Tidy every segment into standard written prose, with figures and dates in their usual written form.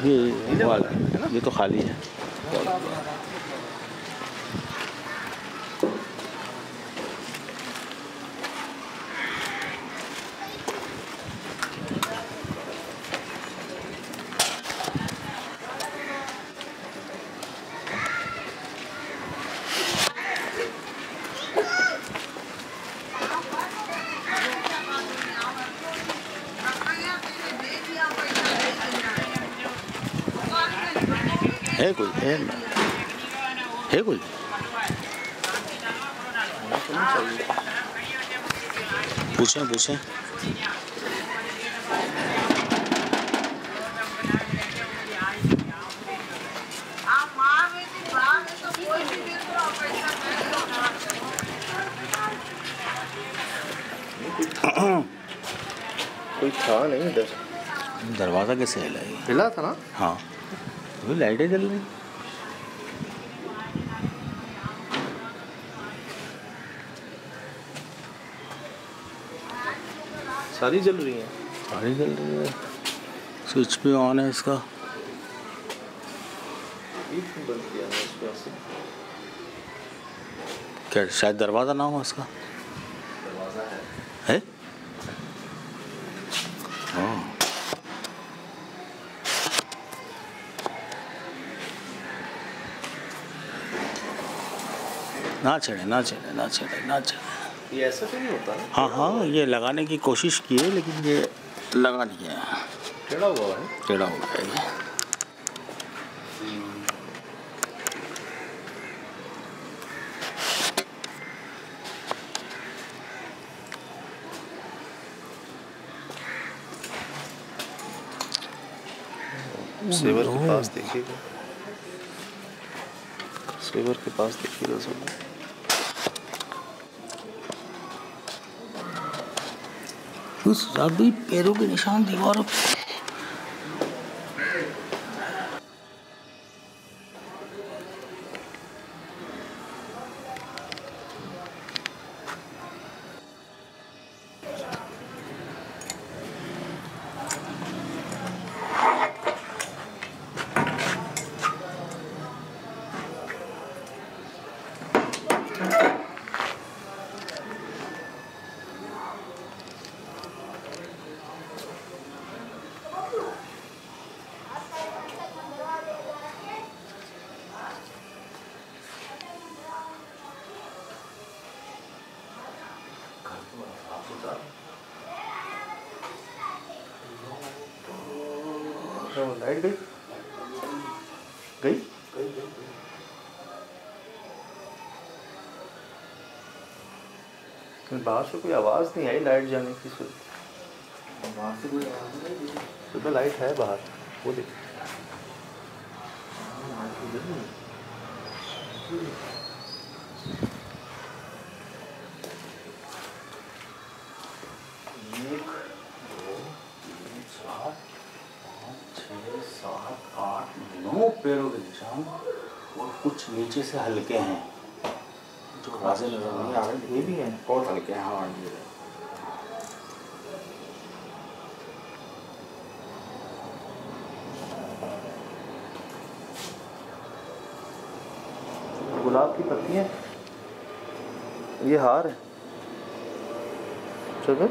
ये वाला ये तो खाली है। है कोई है कोई पूछें कोई था नहीं इधर। दरवाज़ा कैसे हिला था ना? हाँ वही लाइटें जल रही। सारी जल रही हैं। सारी जल रही है। स्विच भी ऑन है इसका। बंद किया है इस वजह से। क्या शायद दरवाज़ा ना हो इसका? दरवाज़ा है? हाँ ना छेड़े। ये ऐसा तो नहीं होता ना? हाँ ये लगाने की कोशिश की है लेकिन ये लगा नहीं है। टेढ़ा हुआ है। टेढ़ा हो गया ये। सेवर के पास देखिएगा। सेवर के पास देखिएगा सब। उस अभी पैरों के निशान दीवारों पे। लाइट गई? बाहर से कोई आवाज़ नहीं आई लाइट जाने की। बाहर से कोई आवाज़ नहीं। सुबह लाइट है बाहर, वो देख। पैरों के निशान और कुछ नीचे से हल्के हैं जो वाज़े नजर नहीं आ रहे। ये भी हैं बहुत हल्के हैं। हाँ ये गुलाब की पत्तियां। ये हार है। चलो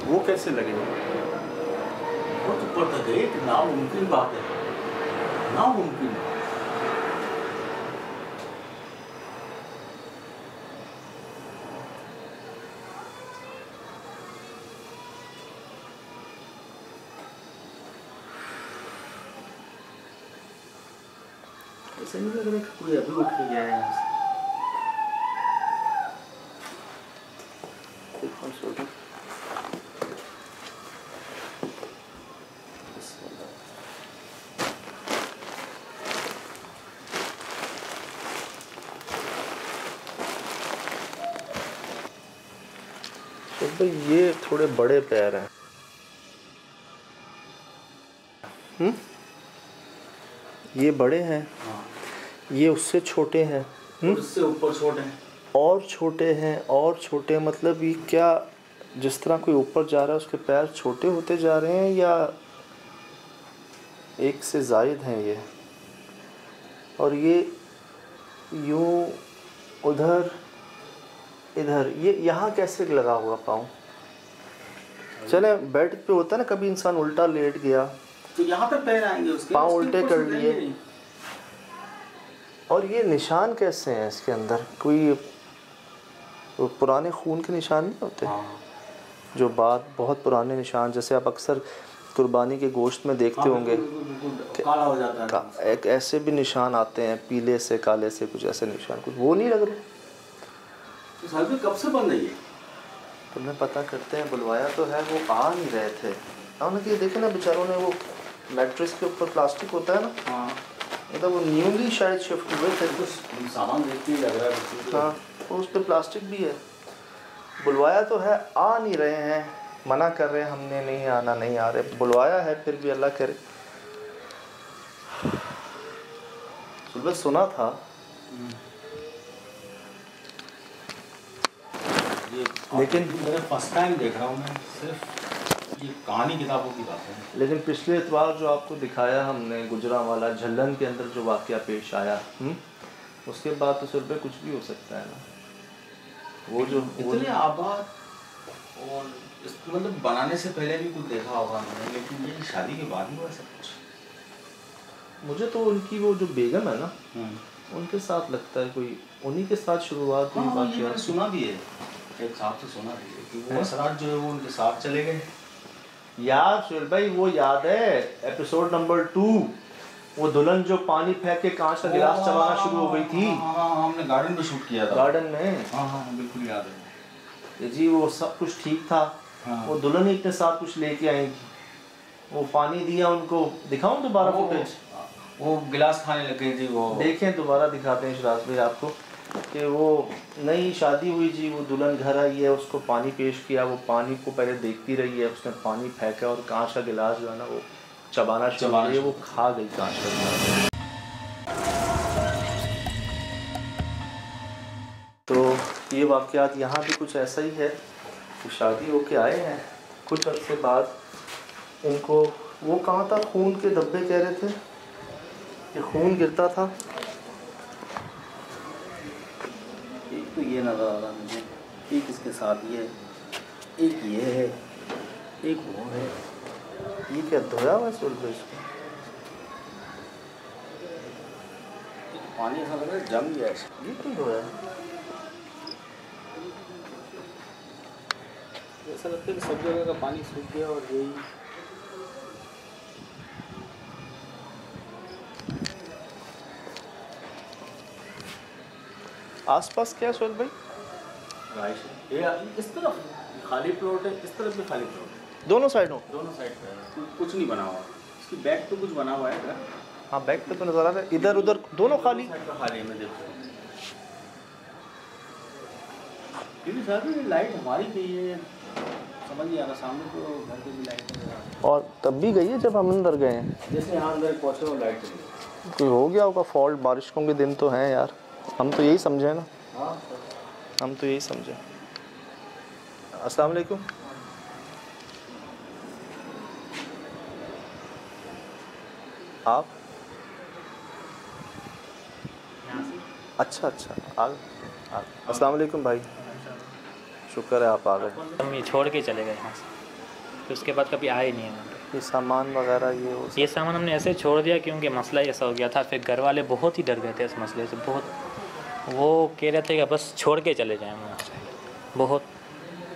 वो कैसे लगेगा? वो तो पता ग्रेट नामुमकिन बात है। नामुमकिन ऐसा नहीं लग रहा कि कोई अभी उठ के गया है यहाँ से। भाई ये थोड़े बड़े पैर हैं। ये बड़े हैं, हाँ। ये उससे छोटे हैं, उससे ऊपर छोटे हैं, और छोटे हैं, और छोटे। मतलब ये क्या, जिस तरह कोई ऊपर जा रहा है उसके पैर छोटे होते जा रहे हैं, या एक से ज़ायद हैं ये? और ये यूँ उधर इधर, ये यहाँ कैसे लगा हुआ पाँव? चले बेड पे होता है ना, कभी इंसान उल्टा लेट गया तो यहाँ पे पैर आएंगे उसके, पाँव उल्टे कर लिए। और ये निशान कैसे हैं इसके अंदर? कोई पुराने खून के निशान नहीं होते? हाँ। जो बात बहुत पुराने निशान, जैसे आप अक्सर कुर्बानी के गोश्त में देखते होंगे, काला हो जाता है। एक ऐसे भी निशान आते हैं, पीले से काले से, कुछ ऐसे निशान, कुछ वो नहीं लग रहे। तो साल में कब से बंद है ये? तो मैं पता करते हैं, बुलवाया तो है, वो आ नहीं रहे थे। उन्होंने ये देखे ना बेचारों ने, वो मैट्रेस के ऊपर प्लास्टिक होता है ना, हाँ, मतलब वो न्यूली शायद शिफ्ट हुए थे, कुछ सामान देख के लग रहा है। हाँ, तो उस पर प्लास्टिक भी है। बुलवाया तो है, आ नहीं रहे हैं, मना कर रहे हैं हमने नहीं आना, नहीं आ रहे। बुलवाया है फिर भी, अल्लाह करे। सुबह सुना था ये, लेकिन मेरा फर्स्ट टाइम देख रहा हूँ मैं, सिर्फ ये कहानी किताबों की बात है। लेकिन पिछले इतवार जो आपको दिखाया हमने, गुजरांवाला झल्लन के अंदर जो वाक़या पेश आया, उसके बाद तो सिर्फ कुछ भी हो सकता है ना। वो जो इतने आबाद, और मतलब बनाने से पहले भी कुछ देखा होगा मैंने, लेकिन ये शादी के बाद ही हुआ सब कुछ। मुझे तो उनकी वो जो बेगम है ना, उनके साथ लगता है कोई उन्हीं के साथ शुरुआत हुई। हाँ, ये मैंने सुना भी है, एक साहब से सुना भी है कि वो असरात जो है वो उनके साथ चले गए। यार सुहेल भाई, वो याद है एपिसोड नंबर 2, वो दुल्हन जो पानी फेंक के कांच का गिलास चबाना शुरू हो गई थी। हाँ, हमने गार्डन में शूट किया था। गार्डन में, हाँ, बिल्कुल याद है जी। वो सब कुछ ठीक था। हाँ। वो दुल्हन ही के साथ कुछ लेके आई थी, वो पानी दिया उनको। दिखाऊं दोबारा फुटेज? वो गिलास खाने लग गई थी वो। देखें, दोबारा दिखाते हैं शराज भाई आपको कि वो नई शादी हुई जी, वो दुल्हन घर आई है, उसको पानी पेश किया, वो पानी को पहले देखती रही है, उसने पानी फेंका और कांच का गिलास जो है ना वो चबाना शुरू किया, वो खा गई कांच का गिलास। तो ये वाक़यात यहाँ भी कुछ ऐसा ही है कि शादी होके आए हैं, कुछ अर्से बाद इनको, वो कहाँ था, खून के धब्बे कह रहे थे, ये खून गिरता था। एक तो ये नज़र आ रहा मुझे, एक इसके साथ ये, एक ये है, एक वो है। ये क्या धोया हुआ है इसको? पानी ऐसा लग रहा है जम गया है। ये क्यों धोया? ऐसा लगता है कि सब जगह का पानी सूख गया और यही। आसपास क्या सुहेल भाई? ये इस तरफ खाली प्लॉट है, इस तरफ भी खाली प्लॉट है, दोनों साइडों? दोनों साइड पे कुछ नहीं बना हुआ। इसकी बैक पे कुछ बना हुआ है घर। हाँ, बैक पे तो नजर आ रहा है, इधर उधर दोनों खाली। खाली में देखो, क्योंकि साहब ये लाइट हमारी गई है, समझ नहीं आ रहा। सामने तो घर पे भी लाइट है, और तब भी गई है जब हम अंदर गए हैं। जैसे यहाँ अंदर पहुँचे वो लाइट चली। कोई हो गया होगा फॉल्ट, बारिशों के दिन तो हैं यार, हम तो यही समझे ना। हाँ, हम तो यही समझे। अस्सलाम वालेकुम। आप? अच्छा, आ गए। अस्सलाम वालेकुम भाई, शुक्र है आप आ गए। हम ये छोड़ के चले गए यहाँ से, तो उसके बाद कभी आए नहीं हैं। ये सामान वगैरह ये सामान हमने ऐसे छोड़ दिया क्योंकि मसला ऐसा हो गया था। फिर घर वाले बहुत ही डर गए थे इस मसले से, बहुत। वो कह रहे थे कि बस छोड़ के चले जाएँ वहाँ से। बहुत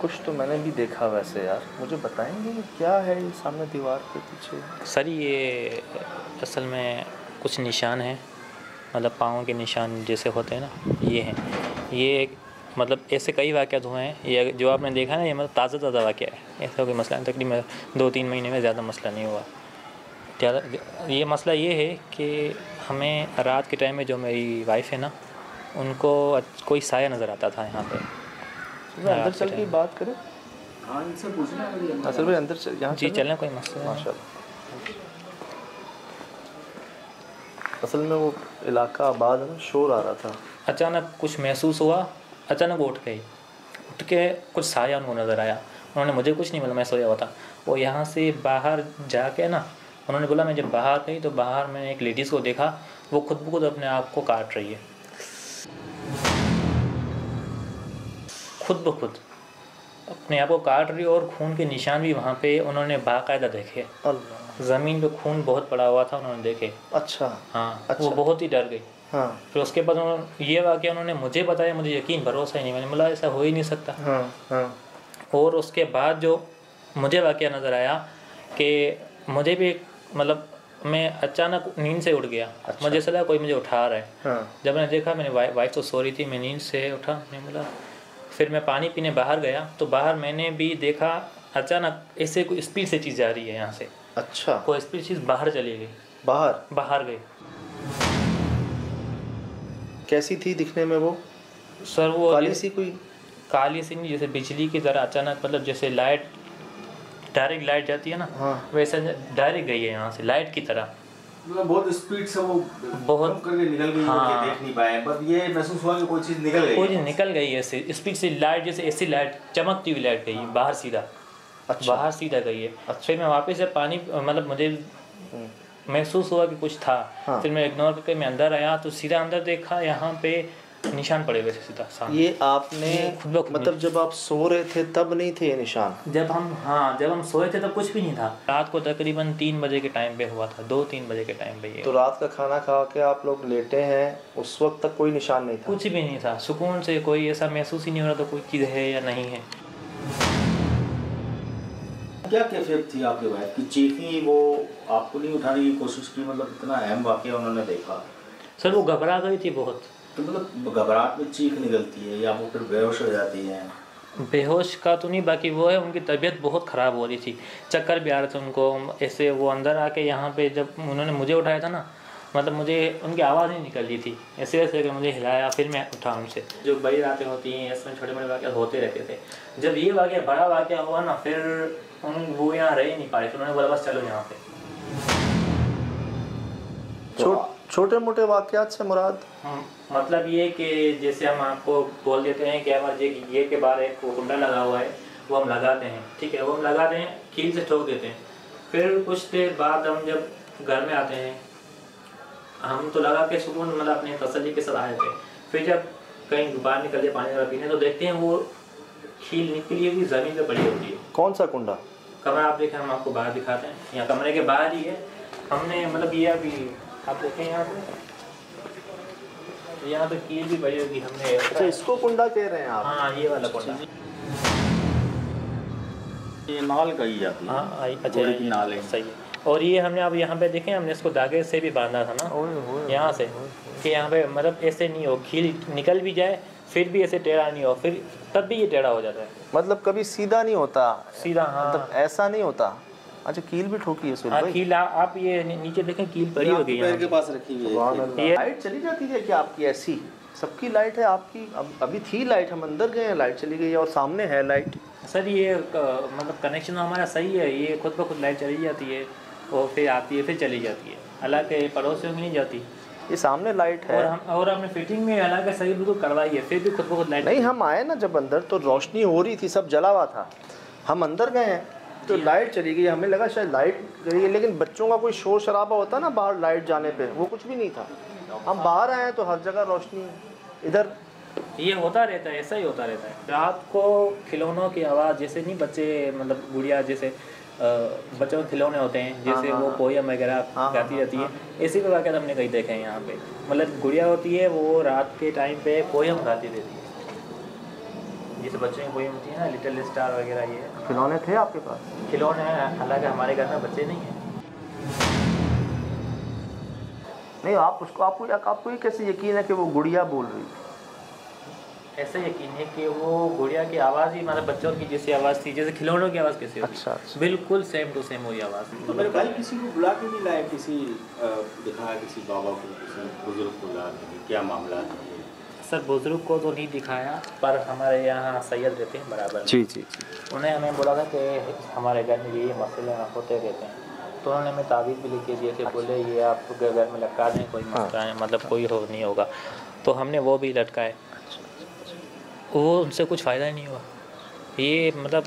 कुछ तो मैंने भी देखा वैसे यार, मुझे बताएंगे क्या है ये सामने दीवार के पीछे? सर ये असल में कुछ निशान हैं, मतलब पाँव के निशान जैसे होते हैं ना, ये हैं। ये मतलब ऐसे कई वाक़यात हुए हैं। ये जो आपने देखा ना, ये मतलब ताज़ा वाक़या है, ऐसा कोई मसला नहीं। तकरीबन 2-3 महीने में ज़्यादा मसला नहीं हुआ ज़्यादा। ये मसला ये है कि हमें रात के टाइम में जो मेरी वाइफ़ है ना, उनको कोई साया नज़र आता था यहाँ पे। अंदर चल के बात करें। हाँ इनसे पूछना है। असल में अंदर से यहाँ जी चलें, कोई मसला नहीं। माशाल्लाह। असल में वो इलाका आबाद है ना, शोर आ रहा था। अचानक कुछ महसूस हुआ, अचानक वो उठ गई, उठ के कुछ साया उनको नज़र आया। उन्होंने मुझे कुछ नहीं बोला, मैं सोया हुआ था। वो यहाँ से बाहर जाके ना, उन्होंने बोला मैं जब बाहर गई तो बाहर मैंने एक लेडीज़ को देखा, वो खुद ब खुद अपने आप को काट रही है, खुद ब खुद अपने आप को काट रही है। और खून के निशान भी वहाँ पे उन्होंने बाकायदा देखे। ज़मीन पे खून बहुत पड़ा हुआ था, उन्होंने देखे। अच्छा हाँ अच्छा। वो बहुत ही डर गई। हाँ फिर उसके बाद उन्होंने ये वाक़या उन्होंने मुझे बताया, मुझे यकीन भरोसा ही नहीं, मैंने बोला ऐसा हो ही नहीं सकता। हाँ हाँ। और उसके बाद जो मुझे वाक़या नज़र आया कि मुझे भी मतलब मैं अचानक नींद से उठ गया। अच्छा। मुझे लगा कोई मुझे उठा रहा है। हाँ। जब मैंने देखा, मैंने वाइफ तो सो रही थी, मैं नींद से उठा, मैंने बोला, फिर मैं पानी पीने बाहर गया तो बाहर मैंने भी देखा अचानक ऐसे कोई स्पीड से चीज़ जा रही है यहाँ से। अच्छा। कोई स्पीड चीज़ बाहर चली गई, बाहर गई। कैसी थी दिखने में वो? सर वो काली सी कोई? काली सी नहीं, जैसे बिजली की तरह अचानक, मतलब जैसे लाइट डायरेक्ट लाइट जाती है ना, हाँ। वैसे डायरेक्ट गई है यहाँ से लाइट की तरह। मतलब बहुत स्पीड से वो बहुत करके निकल गई। हाँ। देख नहीं पाए, बस ये महसूस हुआ कि कोई चीज़ निकल गई। कोई चीज़ निकल गई है ऐसे स्पीड से, लाइट जैसे ऐसी लाइट चमकती हुई लाइट गई है बाहर सीधा। अच्छा। बाहर सीधा गई है। अच्छा। फिर मैं वापस से पानी, मतलब मुझे महसूस हुआ कि कुछ था। हाँ। फिर मैं इग्नोर करके मैं अंदर आया तो सीधा अंदर देखा, यहाँ पे निशान पड़े हुए थे सीधा सामने। ये आपने खुद ब खुद मतलब जब आप सो रहे थे तब नहीं थे ये निशान? जब हम सोए थे तब कुछ भी नहीं था। रात को तकरीबन 3 बजे के टाइम पे हुआ था, 2-3 बजे के टाइम पे ये। तो रात का खाना खा के आप लोग लेटे हैं, उस वक्त तक कोई निशान नहीं था? कुछ भी नहीं था, सुकून से कोई ऐसा महसूस ही नहीं हो रहा था कोई चीज़ है या नहीं है। क्या कैफियत थी आपके वाइफ की? चीखी वो, आपको नहीं उठाने की कोशिश की? मतलब इतना अहम वाक़या उन्होंने देखा। सर वो घबरा गई थी बहुत। तो मतलब घबराहट में चीख निकलती है या वो फिर बेहोश हो जाती है? बेहोश का तो नहीं, बाकी वो है उनकी तबीयत बहुत ख़राब हो रही थी, चक्कर भी आ रहे थे उनको। ऐसे वो अंदर आके यहाँ पे जब उन्होंने मुझे उठाया था ना, मतलब मुझे उनकी आवाज़ नहीं निकल रही थी, ऐसे ऐसे मुझे हिलाया, फिर मैं उठा उनसे। जो बड़ी रातें होती हैं इसमें छोटे बड़े वाक़या होते रहते थे। जब ये वाक़या बड़ा वाक़या हुआ ना, फिर वो यहाँ रह ही नहीं पाए, तो उन्होंने बोला बस चलो यहाँ पे। छोटे मोटे वाक़यात से मुराद मतलब ये कि जैसे हम आपको बोल देते हैं कि हमारे ये के बाहर एक कुंडा लगा हुआ है, वो हम लगाते हैं, ठीक है, वो हम लगाते हैं, कील से ठोक देते हैं। फिर कुछ देर बाद हम जब घर में आते हैं, हम तो लगा के सुकून मतलब अपने तसल्ली के साथ आए थे। फिर जब कहीं बाहर निकल जाए पानी वगैरह पीने, तो देखते हैं वो कील निकली हुई ज़मीन पे पड़ी होती है। कौन सा कुंडा? कमरा आप देखें, हम आपको बाहर दिखाते हैं, यहाँ कमरे के बाहर ही है। हमने मतलब ये अभी आप देखें यहाँ पे कील भी पड़ी होगी हमने। अच्छा, इसको कुंडा कह रहे हैं आप? हाँ, ये वाला कुंडा। ये नाल कही जाती है। हाँ अच्छा, घोड़े की नाल है। सही है। और ये हमने अब यहाँ पे देखें, हमने इसको धागे से भी बांधा था ना यहाँ से, कि यहाँ पे मतलब ऐसे नहीं हो, खील निकल भी जाए फिर भी ऐसे टेढ़ा नहीं हो, फिर तब भी ये टेढ़ा हो जाता है। मतलब कभी सीधा नहीं होता? सीधा, हाँ, मतलब ऐसा नहीं होता। अच्छा, कील भी ठोकी है सुन भाई? कील आप ये नीचे देखें, कील पड़ी होगी पैर के पास रखी हुई है। ये लाइट चली जाती है क्या आपकी? ऐसी सबकी लाइट है आपकी? अभी थी लाइट, हम अंदर गए हैं, लाइट चली गई है, और सामने है लाइट। सर ये मतलब कनेक्शन हमारा सही है, ये खुद ब खुद लाइट चली जाती है और फिर आती है, फिर चली जाती है, हालांकि पड़ोसियों में नहीं जाती। ये सामने लाइट है और हमने फिटिंग में हालांकि सही बिल्कुल करवाई है, फिर भी खुद ब खुद लाइट नहीं। हम आए ना जब अंदर तो रोशनी हो रही थी, सब जला हुआ था। हम अंदर गए हैं तो लाइट चली गई, हमें लगा शायद लाइट गई है, लेकिन बच्चों का कोई शोर शराबा होता ना बाहर लाइट जाने पे, वो कुछ भी नहीं था। हम बाहर आए हैं तो हर जगह रोशनी। इधर ये होता रहता है, ऐसा ही होता रहता है। रात को खिलौनों की आवाज़, जैसे नहीं बच्चे मतलब गुड़िया जैसे बच्चों के खिलौने होते हैं, जैसे वो पोयम वगैरह गाती रहती है, इसी के वाक़या हमने कहीं देखे हैं यहाँ पे। मतलब गुड़िया होती है, वो रात के टाइम पे पोयम गाती रहती है, जैसे बच्चों की पोयम होती है ना, लिटिल स्टार वगैरह। ये खिलौने थे आपके पास? खिलौने हैं, हालांकि हमारे घर में बच्चे नहीं हैं। नहीं, आप उसको आपको ये कैसे यकीन है कि वो गुड़िया बोल रही थी? ऐसा यकीन है कि वो गुड़िया की आवाज़ ही मतलब बच्चों की जैसी आवाज़ थी, जैसे खिलौनों की आवाज़ कैसी होती है। अच्छा। बिल्कुल सेम टू सेम वही आवाज़। तो मेरे भाई किसी को बुला के नहीं लाए? किसी दिखाया किसी बाबा को, किसी बुजुर्ग को बुला के? क्या मामला है? सर बुज़ुर्ग को तो नहीं दिखाया, पर हमारे यहाँ सैयद रहते हैं बराबर। जी जी जी। उन्हें हमें बोला था कि हमारे घर में ये मसले होते रहते हैं, तो उन्होंने हमें ताबीज़ भी लिख के दिए थे। बोले ये आप घर में लटका दें, कोई मसला है, मतलब कोई हो नहीं होगा। तो हमने वो भी लटकाए, वो उनसे कुछ फ़ायदा ही नहीं हुआ। ये मतलब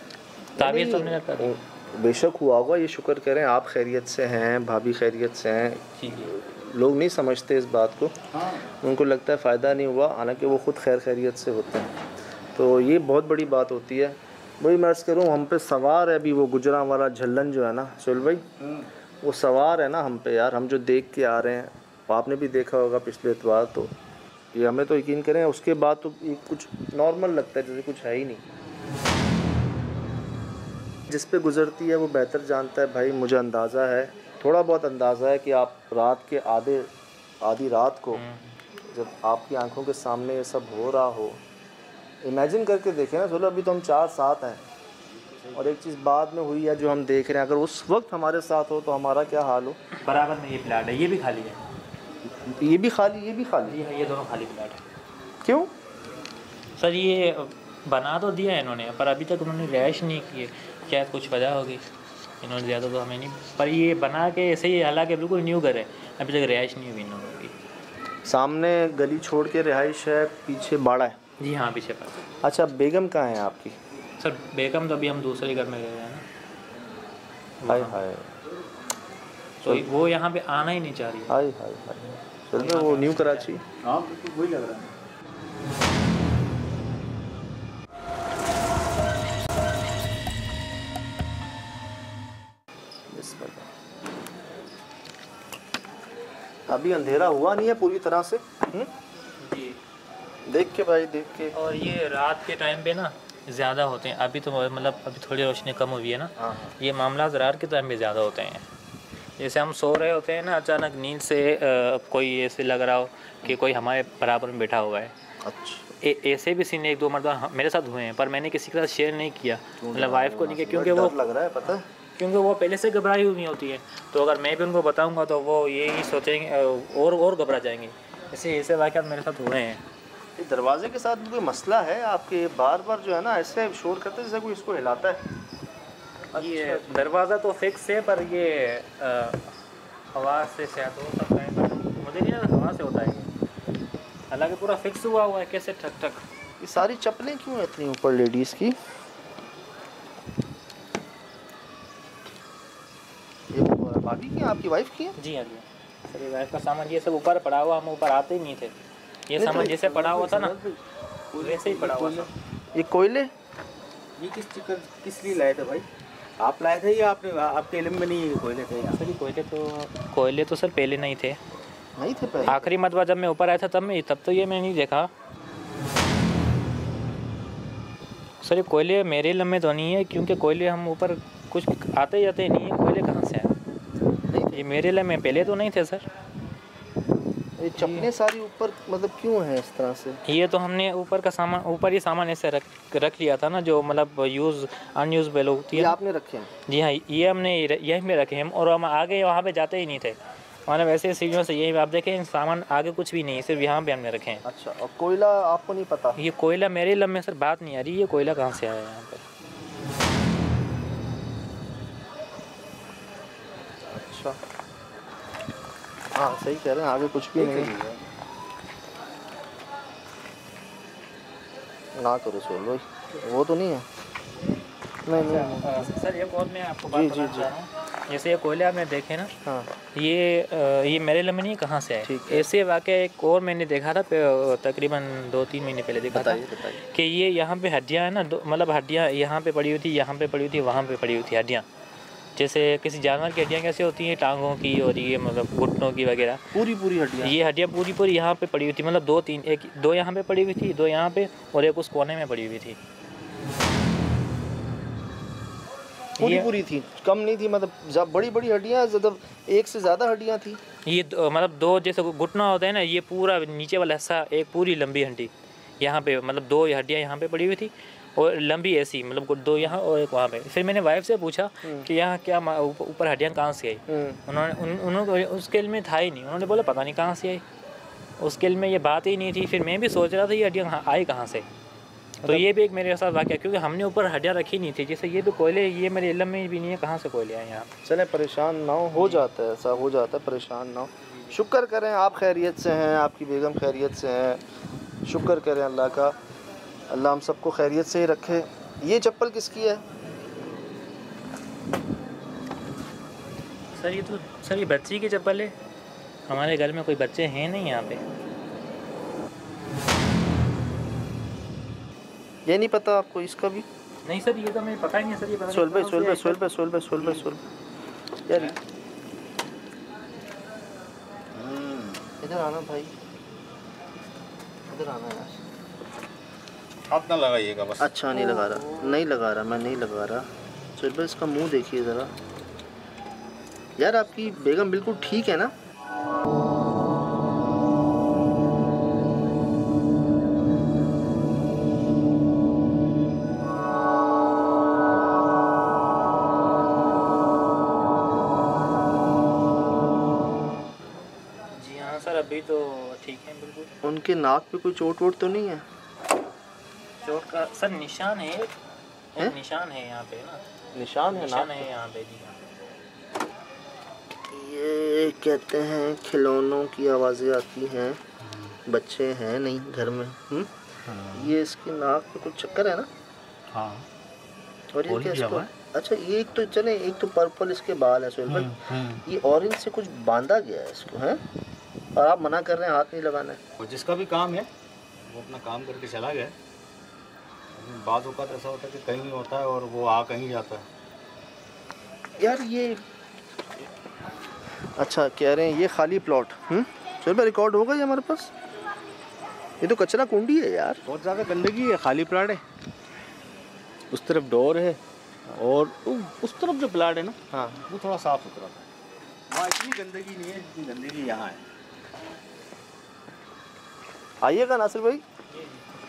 ताबीज़ तो हमने लटका दी। बेशक हुआ होगा, ये शुक्र करें आप खैरियत से हैं, भाभी खैरियत से हैं। जी जी। लोग नहीं समझते इस बात को, उनको लगता है फ़ायदा नहीं हुआ, हालांकि वो ख़ुद खैरियत से होते हैं। तो ये बहुत बड़ी बात होती है। वही मैं अर्ज़ करूँ, हम पे सवार है अभी वो गुजरांवाला झल्लन जो है ना सुहेल भाई, वो सवार है ना हम पे यार। हम जो देख के आ रहे हैं, आपने भी देखा होगा पिछले इतवार, तो ये हमें तो यकीन करें उसके बाद तो ये कुछ नॉर्मल लगता है, जैसे कुछ है ही नहीं। जिस पे गुज़रती है वो बेहतर जानता है भाई। मुझे अंदाज़ा है, थोड़ा बहुत अंदाज़ा है कि आप रात के आधी रात को जब आपकी आंखों के सामने ये सब हो रहा हो, इमेजिन करके देखें ना। चलो अभी तो हम 4 साथ हैं, और एक चीज़ बाद में हुई है जो हम देख रहे हैं, अगर उस वक्त हमारे साथ हो तो हमारा क्या हाल हो। बराबर में ये प्लाट है, ये भी खाली है, ये भी खाली, ये भी खाली है, ये दोनों खाली प्लाट है। क्यों सर ये बना तो दिया है इन्होंने, पर अभी तक उन्होंने रिहाइश नहीं की है। शायद कुछ वजह होगी, इन्होंने ज़्यादा तो हमें नहीं, पर ये बना के ऐसे ही, हालांकि बिल्कुल न्यू घर है, अभी तक रिहाइश नहीं हुई इन लोगों की। सामने गली छोड़ के रिहाइश है, पीछे बाड़ा है। जी हाँ, पीछे पर। अच्छा, बेगम कहाँ है आपकी? सर बेगम तो अभी हम दूसरे घर में गए हैं ना। हाय हाय, तो वो यहाँ पे आना ही नहीं चाह रही है। हाय हाय हाय। चलो वो न्यू कराची। हाँ बिल्कुल वही लग रहा है। अभी अंधेरा हुआ नहीं है पूरी तरह से। जी, देख के भाई, देख के। और ये रात के टाइम पे ना ज़्यादा होते हैं। अभी तो मतलब अभी थोड़ी रोशनी कम हुई है ना। हाँ। ये मामला रात के टाइम पे ज़्यादा होते हैं। जैसे हम सो रहे होते हैं ना, अचानक नींद से कोई ऐसे लग रहा हो कि कोई हमारे बराबर में बैठा हुआ है। अच्छा। ऐसे भी सीन 1-2 मरतबा मेरे साथ हुए हैं, पर मैंने किसी के साथ शेयर नहीं किया, मतलब वाइफ को नहीं किया, क्योंकि वो लग रहा है, पता है, क्योंकि वो पहले से घबराई हुई होती है। तो अगर मैं भी उनको बताऊंगा तो वो यही सोचेंगे और घबरा जाएंगे। ऐसे वाक़यात मेरे साथ हुए हैं। ये दरवाजे के साथ कोई मसला है आपके? बार बार जो है ना ऐसे शोर करते जैसे कोई इसको हिलाता है। ये दरवाज़ा तो फिक्स है, पर ये हवा से शायद हो सकता है, पर मुझे नहीं लगता हवा से होता है ये। हालांकि पूरा फिक्स हुआ है, कैसे ठक ठक। ये सारी चप्पलें क्यों इतनी ऊपर लेडीज़ की? ये भाभी की, आपकी वाइफ की है? जी हाँ जी। सर ये वाइफ का सामान ये सब ऊपर पड़ा हुआ, हम ऊपर आते ही नहीं थे। ये सामान जैसे पड़ा हुआ था ना, वैसे ही पड़ा हुआ था। ये कोयले ये किस लिए लाए थे भाई? आप लाए थे या आपने, आपके इल्म में नहीं कोयले थे यहाँ? सर कोयले तो सर पहले नहीं थे पहले। आखिरी मरतबा जब मैं ऊपर आया था तब तो ये मैंने नहीं देखा। सर ये कोयले मेरे इल्म में तो नहीं है, क्योंकि कोयले हम ऊपर कुछ आते जाते नहीं है। कोयले कहाँ से आए? ये मेरे इल्म में पहले तो नहीं थे सर। ये चप्पलें सारी ऊपर मतलब क्यों है इस तरह से? ये तो हमने ऊपर का सामान, ऊपर ये सामान ऐसे रख लिया था ना, जो मतलब अनयूज़ेबल होती है। ये आपने रखे हैं? जी हाँ, ये हमने यहीं में रखे हैं, और हम आगे वहाँ पे जाते ही नहीं थे। मतलब ऐसे सीढ़ियों से यही आप देखें, सामान आगे कुछ भी नहीं, सिर्फ यहाँ पे हमने रखे हैं। अच्छा, और कोयला आपको नहीं पता? ये कोयला मेरे इल्म में सर बात नहीं आ रही, ये कोयला कहाँ से आया यहाँ पे? अच्छा, हाँ सही कह रहे हैं, आगे कुछ भी नहीं है। ना करो सोल भाई, वो तो नहीं है। नहीं। सर एक और मैं आपको बात बताना चाह रहा हूँ। जैसे ये कोयले आपने देखे ना, हाँ। ये मेरे इल्म में नहीं, कहाँ से आए? ऐसे वाक़या एक और मैंने देखा था, तकरीबन 2-3 महीने पहले देखा था कि ये यहाँ पे हड्डियाँ है ना, मतलब हड्डियाँ यहाँ पे पड़ी हुई थी, यहाँ पे पड़ी हुई थी, वहाँ पे पड़ी हुई थी हड्डियाँ। जैसे किसी जानवर की हड्डियाँ कैसे होती हैं, टांगों की, और ये मतलब घुटनों की वगैरह, पूरी हड्डियाँ। ये हड्डियाँ पूरी यहाँ पे पड़ी हुई थी, मतलब 2-3, दो यहाँ पे पड़ी हुई थी, 2 यहाँ पे, और एक उस कोने में पड़ी हुई थी। पूरी थी, कम नहीं थी, मतलब बड़ी हड्डियाँ, मतलब एक से ज़्यादा हड्डियाँ थी। ये मतलब 2 जैसे घुटना होता है ना, ये पूरा नीचे वाला हिस्सा, एक पूरी लंबी हड्डी यहाँ पे, मतलब 2 हड्डियाँ यहाँ पे पड़ी हुई थी, और लंबी ऐसी, मतलब 2 यहाँ और एक वहाँ पे। फिर मैंने वाइफ से पूछा कि यहाँ क्या ऊपर हड्डियाँ कहाँ से आई? उन्होंने उसके इल्म में था ही नहीं। उन्होंने बोला पता नहीं कहाँ से आई। उस किल में ये बात ही नहीं थी। फिर मैं भी सोच रहा था ये हड्डियाँ आई कहाँ से। तो ये भी एक मेरे साथ वाक़या, क्योंकि हमने ऊपर हड्डियाँ रखी नहीं थी। जैसे ये भी कोयले, ये मेरे इल्म में भी नहीं है कहाँ से कोयले आए यहाँ। चलें, परेशान ना हो जाता है, ऐसा हो जाता है, परेशान ना हो। शुक्र करें आप खैरियत से हैं, आपकी बेगम खैरियत से हैं, शुक्र करें अल्लाह का। अल्लाह हम सबको खैरियत से ही रखे। ये चप्पल किसकी है? सर ये तो सर ये बच्ची की चप्पल है। हमारे घर में कोई बच्चे हैं नहीं यहाँ पे। ये नहीं पता आपको इसका भी? नहीं सर, ये तो मुझे पता ही नहीं सर। ये पता सोल भाई यार इधर आना भाई, इधर आना यार। हाथ ना लगाइएगा बस। अच्छा नहीं लगा रहा, नहीं लगा रहा, मैं नहीं लगा रहा। सोल भाई इसका मुंह देखिए ज़रा यार। आपकी बेगम बिल्कुल ठीक है ना? अभी तो ठीक है बिल्कुल। उनके नाक पे कोई चोट वोट तो नहीं है? चोट का सर निशान है, एक निशान है यहाँ पे ना। निशान है यहाँ पे जी। ये कहते हैं खिलौनों की आवाज़ें आती हैं, बच्चे हैं नहीं घर में। ये इसकी नाक पे कुछ चक्कर है ना? हाँ। और ये क्या अच्छा ये एक तो चले, एक तो पर्पल इसके बाल है सोहेल भाई, ये ऑरेंज से कुछ बांधा गया है इसको, है? और आप मना कर रहे हैं हाथ नहीं लगाना है। और जिसका भी काम है वो अपना काम करके चला गया। बाद औक़ात ऐसा होता है कि कहीं होता है और वो आ कहीं जाता है। यार ये अच्छा कह रहे हैं ये खाली प्लॉट। चल भाई रिकॉर्ड होगा ये हमारे पास। ये तो कचरा कुंडी है यार, बहुत ज़्यादा गंदगी है। खाली प्लाट है, उस तरफ डोर है और उस तरफ जो प्लाट है ना, हाँ वो थोड़ा साफ़ सुथरा था। वहाँ इतनी गंदगी नहीं है जितनी गंदगी यहाँ है। आइएगा नासिर भाई।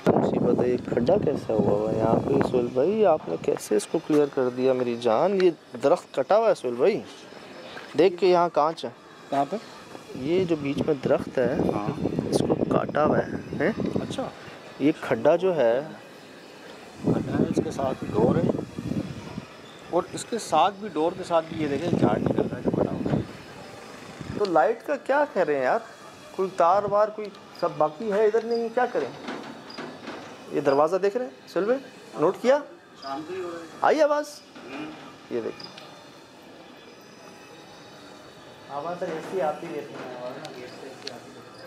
मुसीबत है, ये खड्डा कैसा हुआ है यहाँ पे सोहेल भाई? आपने कैसे इसको क्लियर कर दिया मेरी जान? ये दरख्त कटा हुआ है सोहेल भाई, देख के यहाँ कांच है। कहाँ पे? ये जो बीच में दरख्त है, हाँ इसको काटा हुआ है? अच्छा। ये खड्डा जो है, खड्डा है, इसके साथ भी डोर है और इसके साथ भी डोर के साथ भी ये देखें झाड़ निकल रहा है जो बना हुआ है। तो लाइट का क्या कह रहे हैं यार? कोई तार वार कोई सब बाकी है इधर नहीं, क्या करें? ये दरवाज़ा देख रहे हैं सोहेल भाई, नोट किया? शाम को ही हो रहा है। आई आवाज़, ये देखिए आवाज़ सर ऐसी आती रहती है, आवाज़ ना गेट से ऐसी आती रहती है।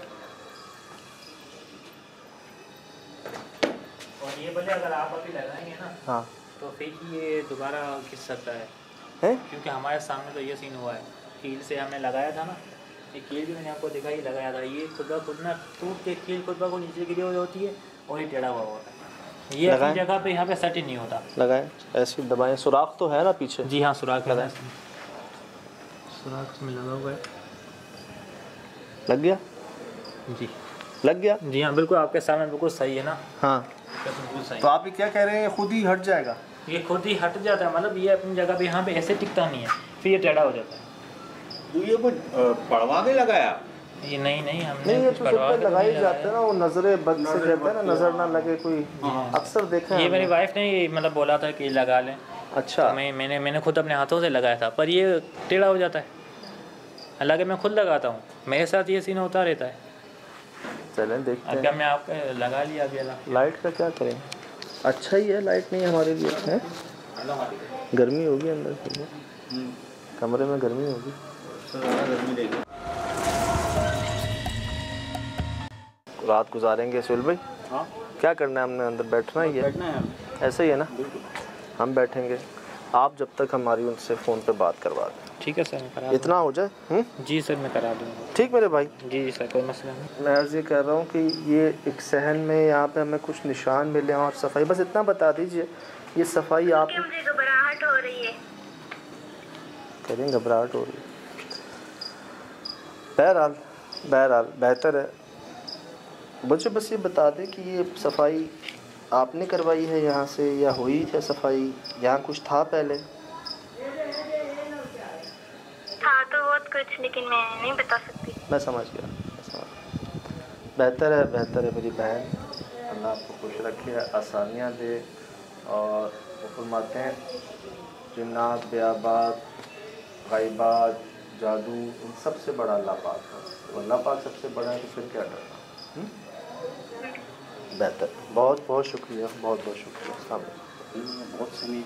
और ये बोले अगर आप अभी लगाएंगे ना, हाँ, तो फिर ये दोबारा खिंच सकता है, क्योंकि हमारे सामने तो ये सीन हुआ है। कील से हमने लगाया था ना, ये कील भी मैंने आपको दिखाई लगाया था। ये खुद ब खुद ना टूट के कील खुद ब खुद नीचे गिरी हुई होती है और ये टेढ़ा हुआ होता है। ये अपनी जगह पे यहाँ पे सेट ही नहीं होता। लगाएं, ऐसे दबाएं। सुराख तो है ना पीछे? जी हाँ, सुराख लगाएं। सुराख में लगा हुआ है। लग गया? जी लग गया? जी हाँ बिल्कुल, आपके सामने बिल्कुल सही है ना। हाँ बिल्कुल सही। तो आप ये क्या कह रहे हैं, खुद ही हट जाएगा? ये खुद ही हट जाता है, मतलब ये अपनी जगह पे यहाँ पे ऐसे टिकता नहीं है, फिर ये टेढ़ा हो जाता है। तो ये कुछ पड़वा के लगाया? ये नहीं हमने नहीं, ये कुछ तो करवा के लगाई नहीं जाते हैं ना, वो नजरे बद से कहते हैं ना, नजर ना लगे कोई। अक्सर देखा है ये मेरी वाइफ ने ये मतलब बोला था कि लगा लें। अच्छा। तो मैंने खुद अपने हाथों से लगाया था, पर ये टेढ़ा हो जाता है। हालांकि मैं खुद लगाता हूँ, मेरे साथ ये सीन होता रहता है। चलें देखते हैं। अब मैं आपका लगा लिया अभी। लाइट का क्या करें? अच्छा ही है, लाइट नहीं हमारे लिए है। गर्मी होगी अंदर से, कमरे में गर्मी होगी। रात गुजारेंगे सोहेल भाई? हाँ। क्या करना है हमने? अंदर बैठना ही है? बैठना है। ऐसे ही है ना? बिल्कुल। हम बैठेंगे, आप जब तक हमारी उनसे फ़ोन पे बात करवा दें। ठीक है सर, मैं करा इतना हो जाए। जी सर, मैं करा दूँगा। ठीक मेरे भाई। जी सर, कोई मसला नहीं। मैं अर्ज़ ये कर रहा हूँ कि ये एक सहन में यहाँ पे हमें कुछ निशान मिले और सफाई, बस इतना बता दीजिए। ये सफाई आप मुझे घबराहट हो रही है। करें, घबराहट हो रही है। बहरहाल बेहतर है। मुझे बस ये बता दें कि ये सफाई आपने करवाई है यहाँ से या हुई है सफाई? यहाँ कुछ था पहले? था तो बहुत कुछ, लेकिन मैं नहीं बता सकती। मैं समझ गया। बेहतर है मेरी बहन। अल्लाह आपको खुश रखे, आसानियाँ दे। और वो फरमाते हैं जिन्नात, बेआबाद, गायबात, जादू, इन सबसे बड़ा अल्लाह पाक है। तो अल्लाह पाक सबसे बड़ा है तो फिर क्या करना। बेहतर, बहुत बहुत शुक्रिया, बहुत बहुत शुक्रिया। अस्सलाम वालेकुम। बहुत सही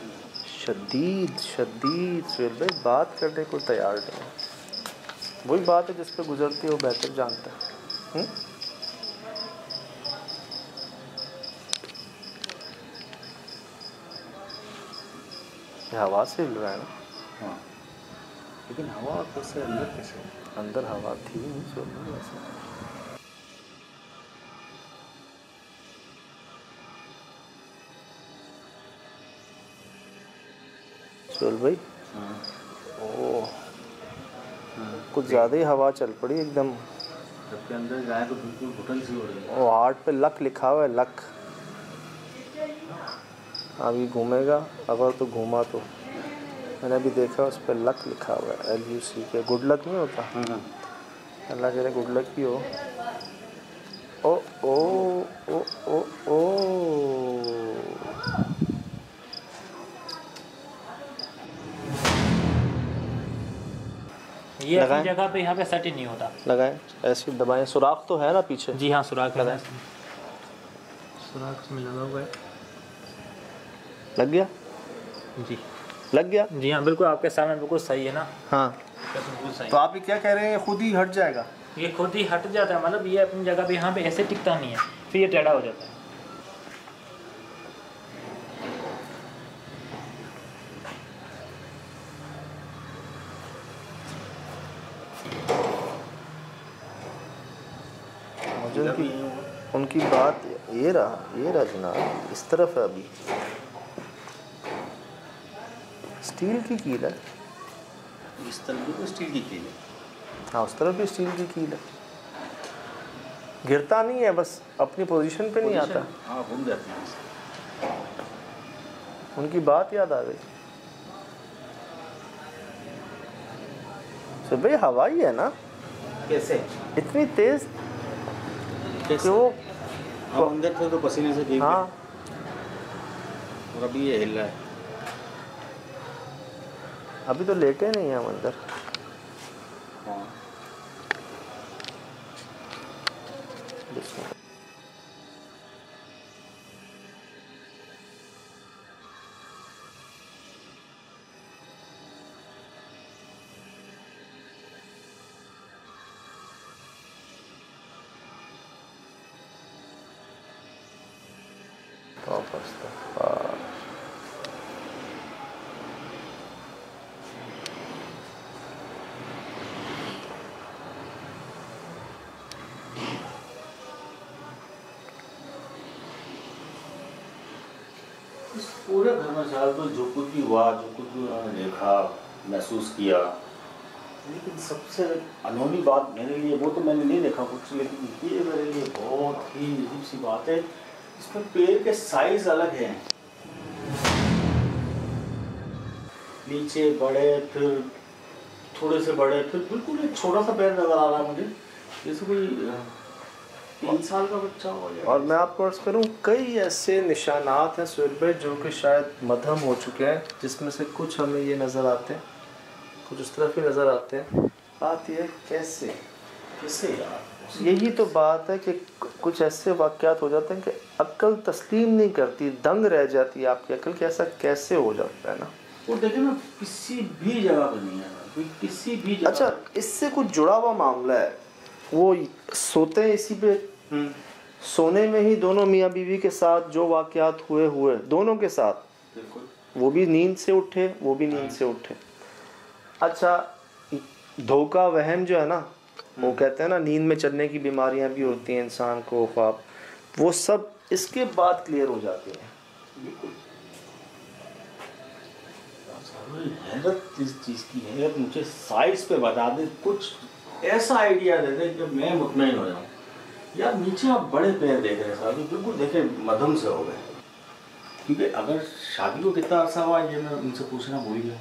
शदीद सुहेल भाई बात करने को तैयार नहीं है। वही बात है जिस पर गुजरती है वो बेहतर जानता है। ये हवा से हिल रहा है ना। हाँ, लेकिन हवा कैसे अंदर कैसे? अंदर हवा थी नहीं सुहेल भाई वैसे। सुहेल भाई ओ कुछ ज़्यादा ही हवा चल पड़ी एकदम। जबकि अंदर जाए तो बिल्कुल घुटन सी हो रही है। वो हार्ट पे लक लिखा हुआ है, लक। अभी घूमेगा अगर तो घूमा तो मैंने अभी देखा उस पर लक लिखा हुआ है, LUC के। गुड लक नहीं होता, अल्लाह करे गुड लक ही हो। ओ ओ ओ ओ ओ ये अपनी लगाएं? जगह पे यहाँ पे सेट ही नहीं होता। लगाएं, ऐसे दबाएं। सुराख तो है ना पीछे? जी हाँ, सुराख है, लगाएं। सुराख में लगा हुआ है। लग गया? जी लग गया? जी हाँ, बिल्कुल आपके सामने बिल्कुल सही है ना। हाँ, बिल्कुल सही। तो आप ये क्या कह रहे हैं, खुद ही हट जाएगा? ये खुद ही हट जाता है, मतलब ये अपनी जगह पे यहाँ पे ऐसे टिकता नहीं है, फिर ये टेढ़ा हो जाता है। मुझे उनकी बात ये रहा जनाब, इस तरफ है अभी। स्टील की कील है। इस तरफ भी तो स्टील की कील है। हाँ, उस तरफ भी स्टील की कील है। गिरता नहीं है, बस अपनी पोजीशन पे नहीं आता। हाँ, घूम जाती है। उनकी बात याद आ गई। तो भाई हवा ही है ना। कैसे? इतनी तेज कि वो हम अंदर थे तो पसीने से भीग गए। हाँ, और अभी ये हिल रहा है। अभी तो लेटे नहीं है हम अंदर। हाँ, इस पूरे घर में साल तो जो कुछ भी हुआ, जो कुछ भी उन्होंने देखा, महसूस किया, लेकिन सबसे अनहोनी बात मेरे लिए, वो तो मैंने नहीं देखा कुछ, लेकिन ये मेरे लिए बहुत ही अजीब सी बात है। इसमें पैर के साइज अलग हैं, नीचे बड़े, फिर थोड़े से बड़े, फिर बिल्कुल एक छोटा सा पैर नजर आ रहा है मुझे, जैसे कोई 3 साल का बच्चा हो गया। और मैं आपको अर्ज करूँ, कई ऐसे निशानात हैं सुहेल भाई जो कि शायद मध्यम हो चुके हैं, जिसमें से कुछ हमें ये नज़र आते हैं, कुछ उस तरफ ही नज़र आते हैं। बात यह कैसे यार, यही तो बात है कि कुछ ऐसे वाक़यात हो जाते हैं कि अक्ल तस्लीम नहीं करती, दंग रह जाती है आपकी अक्ल कि ऐसा कैसे हो जाता है ना। वो देखे ना, किसी भी जगह पर नहीं है, किसी भी जगह। अच्छा, इससे कुछ जुड़ा हुआ मामला है। वो सोते हैं इसी पे, सोने में ही दोनों मियाँ बीवी के साथ जो वाक़यात हुए दोनों के साथ, बिल्कुल, वो भी नींद से उठे, वो भी नींद से उठे। अच्छा, धोखा वहम जो है ना, वो कहते हैं ना नींद में चलने की बीमारियां भी होती हैं इंसान को, ख्वाब, वो सब इसके बाद क्लियर हो जाती हैं। बिल्कुल। हैरत इस चीज़ की है, मुझे साइज पे बता दे, कुछ ऐसा आइडिया दे दे कि मैं मुतमईन हो जाऊँ। यार नीचे आप बड़े पैर देख रहे हैं साहब, बिल्कुल देखे मध्यम से हो गए, क्योंकि अगर शादी को कितना अर्सा हुआ ये मैं उनसे पूछना भूल गया।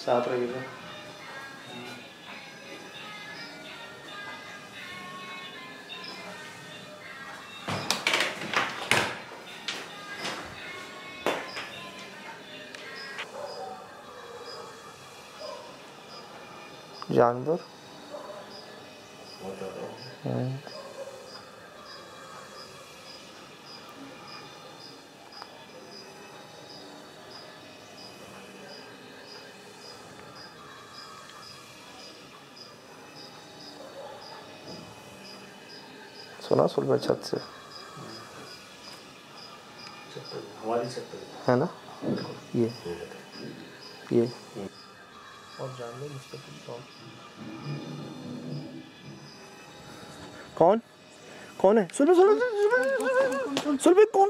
साफ रहिएगा। जानवर सुना सुलभ छत से हमारी छत है ना ये और जानवर मुस्तकिल कौन है? सुनो कौन?